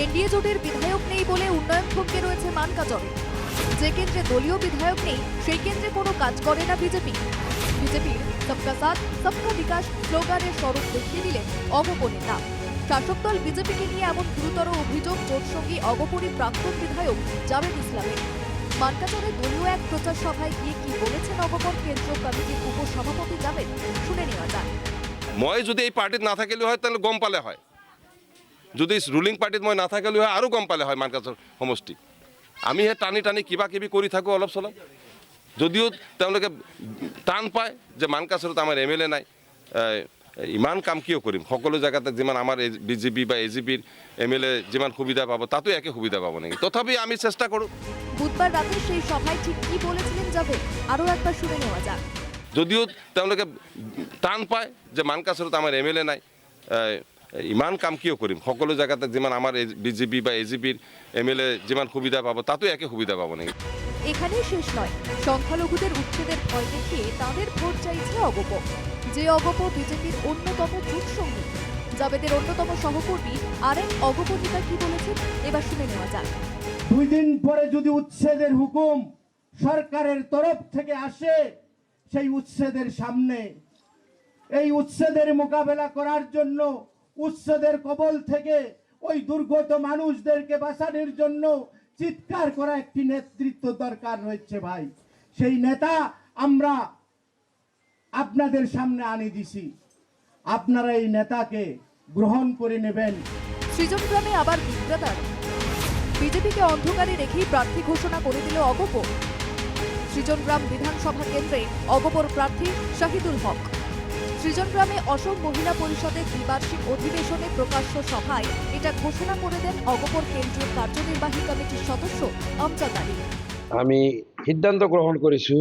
NDA জোটের বিধায়ক নেই বলে উন্নয়ন থমকে রয়েছে মানকাচরে। যে কেন্দ্রে দলীয় বিধায়ক নেই সেই কেন্দ্রে কোনো কাজ করে না বিজেপি। বিজেপির সবকা সাথ সবকা বিকাশ স্লোগানের স্বরূপ দেখিয়ে দিলেন অগপ নেতা। শাসক দল বিজেপিকে নিয়ে এমন গুরুতর অভিযোগ কোটসঙ্গী অগপরী প্রাক্তন বিধায়ক জাভেদ ইসলামের। মানকাচরে দলীয় এক প্রচার সভায় গিয়ে কি বলেছেন অগপর কেন্দ্রীয় কমিটির উপসভাপতি জাভেদ, শুনে নেওয়া যাক। মই যদি এই পার্টিত না থাকিলে হয় তাহলে গম পালে হয়, যদি রুলিং পার্টিত মই না থাকিলে হয় আৰু গম পালে হয় মানকাচৰ সমষ্টি। আমি হে টানি টানি কিবা কিবি কৰি থাকোঁ অলপ চলপ, যদিও তেওঁলোকে টান পায় যে মানকাচৰত আমাৰ MLA নাই, ইমান কাম কিয় কৰিম। সকলো জেগাতে যিমান আমাৰ বিজেপি বা AGPৰ MLA যিমান সুবিধা পাব তাতো একে সুবিধা পাব নেকি, তথাপি আমি চেষ্টা কৰোঁ। বুধবার রাতে সেই সভায় ঠিক কি বলেছিলেন জাভেদ আরও একবার শুনে নেওয়া যাক। যদিও তেওঁলোকে টান পায় যে মানকাচৰত আমাৰ MLA নাই, ইমান কাম কিয় কৰিম। সকলো জেগাতে যিমান আমাৰ বিজেপি বা AGPৰ MLA যিমান সুবিধা পাব তাতো একে সুবিধা পাব নেকি। এখানেই শেষ নয়, সংখ্যালঘুদের উচ্ছেদের ভয় দেখিয়ে তাদের ভোট চাইছে অগপ। যে অগপ বিজেপির অন্যতম জোট সঙ্গী। জাভেদের অন্যতম সহকর্মী আরেক অগপ নেতা কি বলেছেন এবার শুনে নেওয়া যাক। 2 দিন পরে যদি উচ্ছেদের হুকুম সরকারের তরফ থেকে আসে, সেই উচ্ছেদের সামনে এই উচ্ছেদের মোকাবেলা করার জন্য, উচ্ছেদের কবল থেকে ওই দুর্গত মানুষদেরকে বাঁচানোর জন্য চিৎকার করা একটি নেতৃত্ব দরকার রয়েছে ভাই। সেই নেতা আমরা আপনাদের সামনে আনি দিছি, আপনারা এই নেতাকে গ্রহণ করে নেবেন। সৃজনগ্রামে আবার বিভ্রাতার বিজেপিকে অন্ধকারে রেখেই প্রার্থী ঘোষণা করে দিল অগপ। সৃজনগ্রাম বিধানসভা কেন্দ্রে অগপর প্রার্থী শাহিদুল হক। সৃজনগ্রামে অসম মহিলা পরিষদের দ্বিবার্ষিক অধিবেশনে প্রকাশ্য সভায় এটা ঘোষণা করে দেন অগপর কেন্দ্রীয় কার্যনির্বাহী কমিটির সদস্য আমজাদ আলী। আমি সিদ্ধান্ত গ্রহণ করেছি,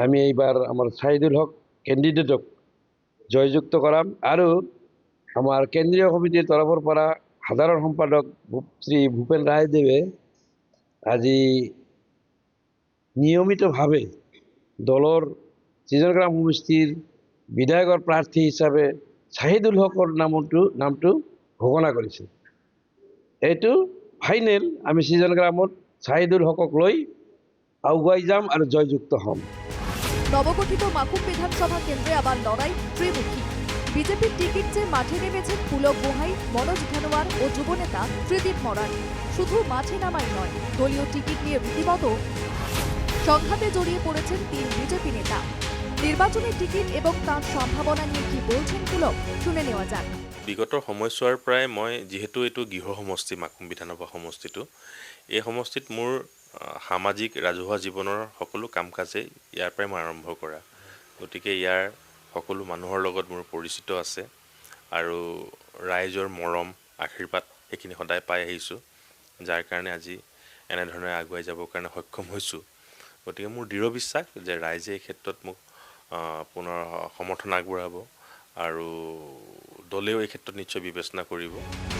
আমি এইবার আমার শাহিদুল হক ক্যান্ডিডেটক জয়যুক্ত কৰাম আৰু আমার কেন্দ্রীয় কমিটির তরফের পৰা সাধারণ সম্পাদক শ্রী ভূপেন রায়দেৱে আজি নিয়মিতভাৱে দলৰ সৃজনগ্রাম সমষ্টিৰ বিধায়কৰ প্ৰাৰ্থী হিচাপে শাহিদুল হকৰ নামটো ঘোষণা কৰিছে। এইটো ফাইনেল, আমি সৃজনগ্রামত শাহিদুল হকক লৈ আগুৱাই যাম আৰু জয়যুক্ত হম। নবগঠিত মাকুম বিধানসভা কেন্দ্রে আবার লড়াই ত্রিমুখী। বিজেপির টিকিট চেয়ে মাঠে নেমেছেন পুলক গোহাই, মনোজ ধনোয়ার ও যুবনেতা ত্রিদীপ মরান। শুধু মাঠে নামাই নয়, দলীয় টিকিট নিয়ে রীতিমতো সংঘাতে জড়িয়ে পড়েছেন 3 বিজেপি নেতা। নির্বাচনের টিকিট এবং তার সম্ভাবনা নিয়ে কি বলছেন পুলক, শুনে নেওয়া যাক। বিগত সময়ছোৱাৰ পৰাই মই যিহেতু এইটো গৃহ সমষ্টি মাকুম বিধানসভা সমষ্টিটো, এই সমষ্টিত মোৰ সামাজিক ৰাজহুৱা জীৱনৰ সকলো কাম কাজেই ইয়াৰ পৰাই মই আৰম্ভ কৰা, গতিকে ইয়াৰ সকলো মানুহৰ লগত মোৰ পৰিচিত আছে আৰু ৰাইজৰ মৰম আশীৰ্বাদ সেইখিনি সদায় পাই আহিছোঁ, যাৰ কাৰণে আজি এনেধৰণে আগুৱাই যাবৰ কাৰণে সক্ষম হৈছোঁ। গতিকে মোৰ দৃঢ় বিশ্বাস যে ৰাইজে এই ক্ষেত্ৰত মোক পুনৰ সমৰ্থন আগবঢ়াব আৰু দলেও এই ক্ষেত্ৰত নিশ্চয় বিবেচনা কৰিব।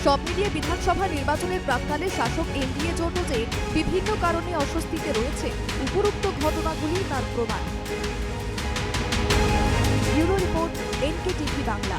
সব মিলিয়ে বিধানসভা নির্বাচনের প্রাক্কালে শাসক এনডিএ জোটও যে বিভিন্ন কারণে অস্বস্তিতে রয়েছে, উপরোক্ত ঘটনাগুলি তার প্রমাণ। Bureau report, NKTV Bangla.